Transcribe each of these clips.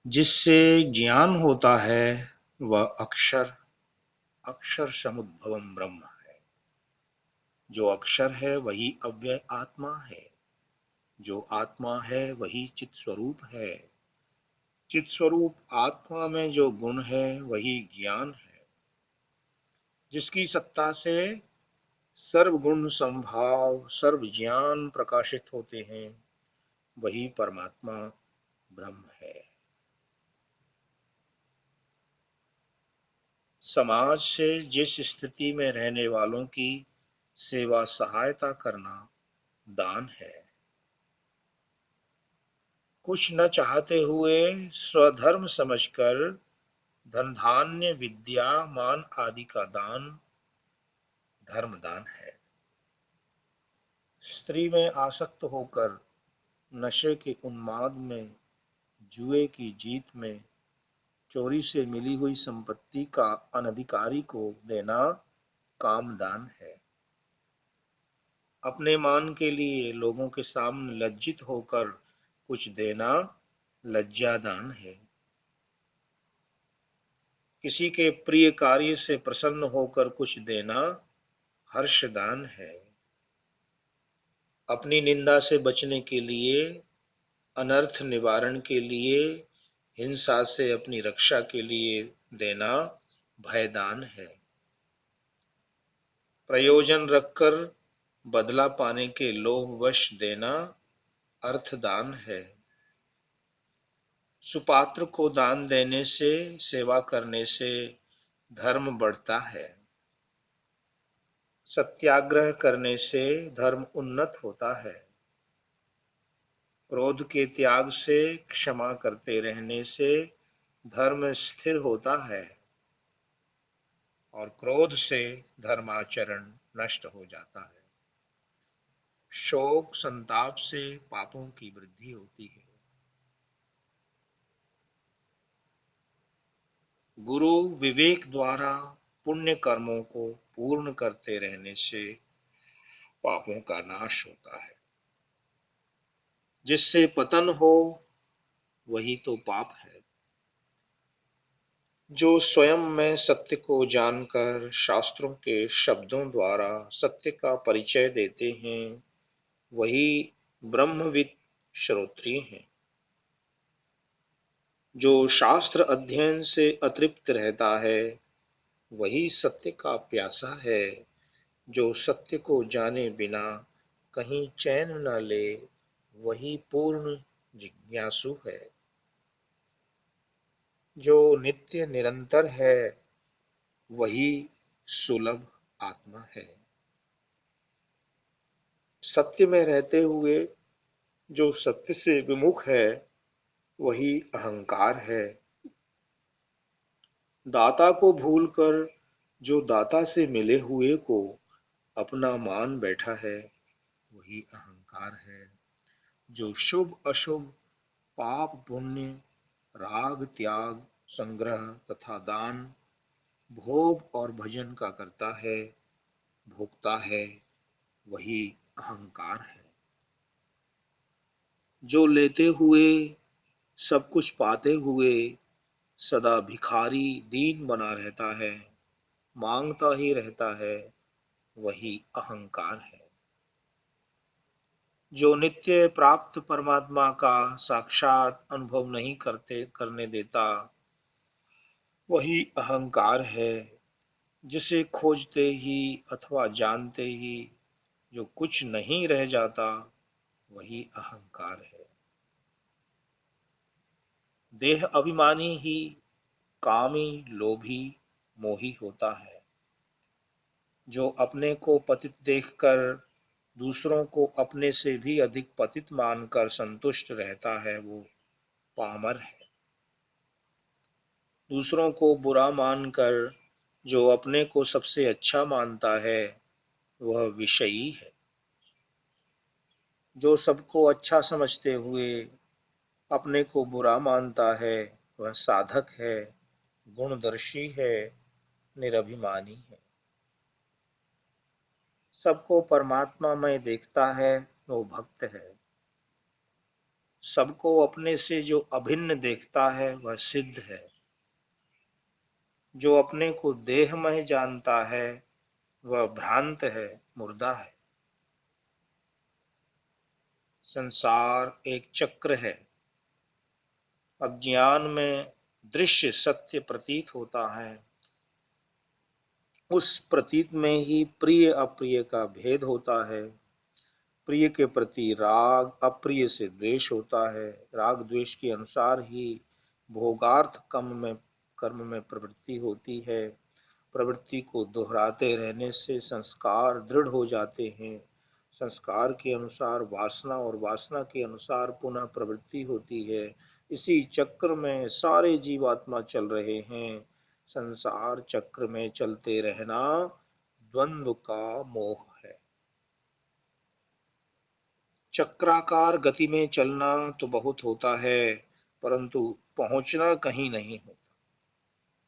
जिससे ज्ञान होता है वह अक्षर अक्षर समुद्भवम ब्रह्म है। जो अक्षर है वही अव्यय आत्मा है। जो आत्मा है वही चित स्वरूप है। चित स्वरूप आत्मा में जो गुण है वही ज्ञान है। जिसकी सत्ता से सर्व गुण संभाव सर्व ज्ञान प्रकाशित होते हैं वही परमात्मा ब्रह्म है। समाज से जिस स्थिति में रहने वालों की सेवा सहायता करना दान है। कुछ न चाहते हुए स्वधर्म समझकर धन धान्य विद्या मान आदि का दान धर्मदान है। स्त्री में आसक्त होकर नशे के उन्माद में जुए की जीत में चोरी से मिली हुई संपत्ति का अनधिकारी को देना कामदान है। अपने मान के लिए लोगों के सामने लज्जित होकर कुछ देना लज्जादान है। किसी के प्रिय कार्य से प्रसन्न होकर कुछ देना हर्षदान है। अपनी निंदा से बचने के लिए अनर्थ निवारण के लिए हिंसा से अपनी रक्षा के लिए देना भयदान है। प्रयोजन रखकर बदला पाने के लोभवश देना अर्थदान है। सुपात्र को दान देने से सेवा करने से धर्म बढ़ता है। सत्याग्रह करने से धर्म उन्नत होता है। क्रोध के त्याग से क्षमा करते रहने से धर्म स्थिर होता है और क्रोध से धर्माचरण नष्ट हो जाता है। शोक संताप से पापों की वृद्धि होती है। गुरु विवेक द्वारा पुण्य कर्मों को पूर्ण करते रहने से पापों का नाश होता है। जिससे पतन हो वही तो पाप है। जो स्वयं में सत्य को जानकर शास्त्रों के शब्दों द्वारा सत्य का परिचय देते हैं वही ब्रह्मविद श्रोत्रिय हैं। जो शास्त्र अध्ययन से अतृप्त रहता है वही सत्य का प्यासा है। जो सत्य को जाने बिना कहीं चैन न ले वही पूर्ण जिज्ञासु है। जो नित्य निरंतर है वही सुलभ आत्मा है। सत्य में रहते हुए जो सत्य से विमुख है वही अहंकार है। दाता को भूलकर जो दाता से मिले हुए को अपना मान बैठा है वही अहंकार है। जो शुभ अशुभ पाप पुण्य राग त्याग संग्रह तथा दान भोग और भजन का करता है भोगता है वही अहंकार है। जो लेते हुए सब कुछ पाते हुए सदा भिखारी दीन बना रहता है मांगता ही रहता है वही अहंकार है। जो नित्य प्राप्त परमात्मा का साक्षात अनुभव नहीं करने देता वही अहंकार है। जिसे खोजते ही अथवा जानते ही जो कुछ नहीं रह जाता वही अहंकार है। देह अभिमानी ही कामी लोभी मोही होता है। जो अपने को पतित देखकर दूसरों को अपने से भी अधिक पतित मानकर संतुष्ट रहता है वो पामर है। दूसरों को बुरा मानकर जो अपने को सबसे अच्छा मानता है वह विषयी है। जो सबको अच्छा समझते हुए अपने को बुरा मानता है वह साधक है गुणदर्शी है निरभिमानी है। सबको परमात्मा में देखता है वो भक्त है। सबको अपने से जो अभिन्न देखता है वह सिद्ध है। जो अपने को देहमय जानता है वह भ्रांत है, मुर्दा है। संसार एक चक्र है। अज्ञान में दृश्य सत्य प्रतीत होता है। उस प्रतीत में ही प्रिय अप्रिय का भेद होता है। प्रिय के प्रति राग, अप्रिय से द्वेष होता है। राग द्वेष के अनुसार ही भोगार्थ कर्म में प्रवृत्ति होती है। प्रवृत्ति को दोहराते रहने से संस्कार दृढ़ हो जाते हैं। संस्कार के अनुसार वासना और वासना के अनुसार पुनः प्रवृत्ति होती है। इसी चक्र में सारे जीवात्मा चल रहे हैं। संसार चक्र में चलते रहना द्वंद्व का मोह है। चक्राकार गति में चलना तो बहुत होता है, परंतु पहुंचना कहीं नहीं होता।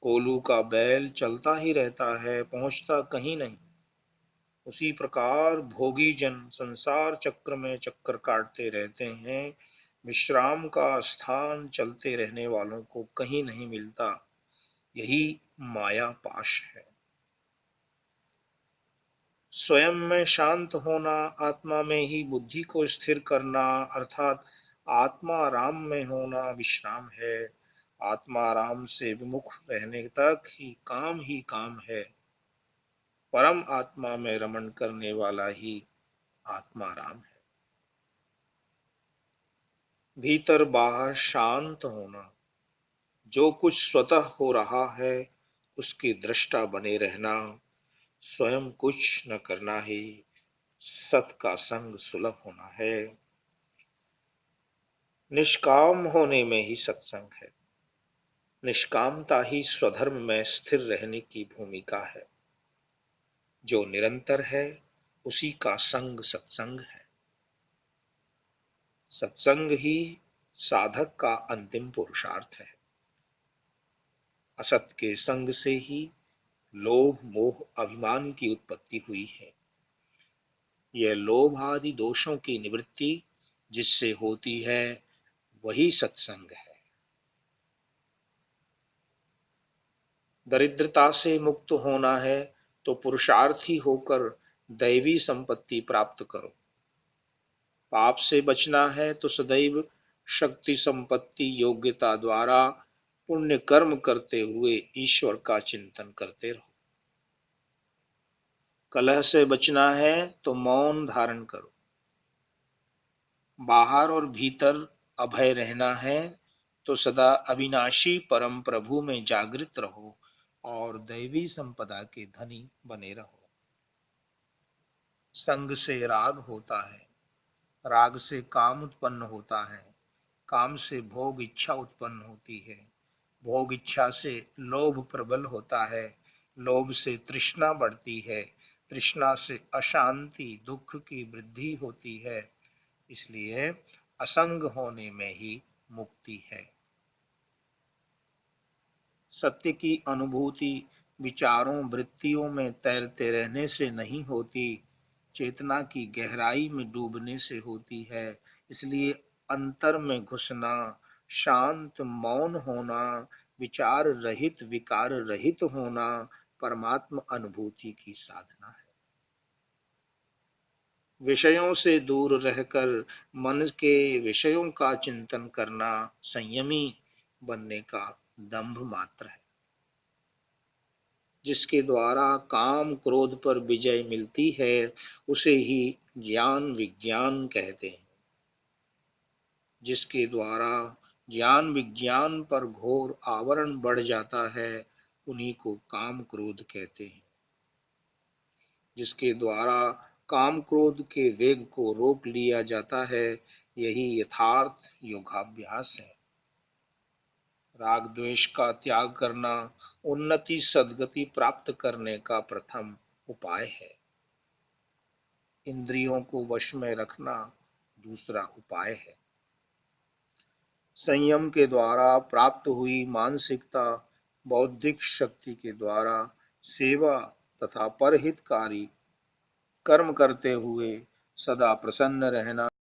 कोलू का बैल चलता ही रहता है, पहुंचता कहीं नहीं। उसी प्रकार भोगी जन संसार चक्र में चक्कर काटते रहते हैं। विश्राम का स्थान चलते रहने वालों को कहीं नहीं मिलता। यही माया पाश है। स्वयं में शांत होना, आत्मा में ही बुद्धि को स्थिर करना, अर्थात आत्माराम में होना विश्राम है। आत्माराम से विमुख रहने तक ही काम है। परम आत्मा में रमण करने वाला ही आत्माराम है। भीतर बाहर शांत होना, जो कुछ स्वतः हो रहा है उसके दृष्टा बने रहना, स्वयं कुछ न करना ही सत का संग सुलभ होना है। निष्काम होने में ही सत्संग है। निष्कामता ही स्वधर्म में स्थिर रहने की भूमिका है। जो निरंतर है उसी का संग सत्संग है। सत्संग ही साधक का अंतिम पुरुषार्थ है। असत के संग से ही लोभ मोह अभिमान की उत्पत्ति हुई है। यह लोभ आदि दोषों की निवृत्ति जिससे होती है वही सत्संग है। दरिद्रता से मुक्त होना है तो पुरुषार्थी होकर दैवी संपत्ति प्राप्त करो। पाप से बचना है तो सदैव शक्ति संपत्ति योग्यता द्वारा पुण्य कर्म करते हुए ईश्वर का चिंतन करते रहो। कलह से बचना है तो मौन धारण करो। बाहर और भीतर अभय रहना है तो सदा अविनाशी परम प्रभु में जागृत रहो और दैवी संपदा के धनी बने रहो। संग से राग होता है, राग से काम उत्पन्न होता है, काम से भोग इच्छा उत्पन्न होती है, भोग इच्छा से लोभ प्रबल होता है, लोभ से तृष्णा बढ़ती है, तृष्णा से अशांति दुख की वृद्धि होती है। इसलिए असंग होने में ही मुक्ति है। सत्य की अनुभूति विचारों वृत्तियों में तैरते रहने से नहीं होती, चेतना की गहराई में डूबने से होती है। इसलिए अंतर में घुसना, शांत मौन होना, विचार रहित विकार रहित होना परमात्म अनुभूति की साधना है। विषयों से दूर रहकर मन के विषयों का चिंतन करना संयमी बनने का दंभ मात्र है। जिसके द्वारा काम क्रोध पर विजय मिलती है उसे ही ज्ञान विज्ञान कहते हैं। जिसके द्वारा ज्ञान विज्ञान पर घोर आवरण बढ़ जाता है उन्हीं को काम क्रोध कहते हैं। जिसके द्वारा काम क्रोध के वेग को रोक लिया जाता है यही यथार्थ योगाभ्यास है। राग द्वेष का त्याग करना उन्नति सद्गति प्राप्त करने का प्रथम उपाय है। इंद्रियों को वश में रखना दूसरा उपाय है। संयम के द्वारा प्राप्त हुई मानसिकता बौद्धिक शक्ति के द्वारा सेवा तथा परहितकारी कर्म करते हुए सदा प्रसन्न रहना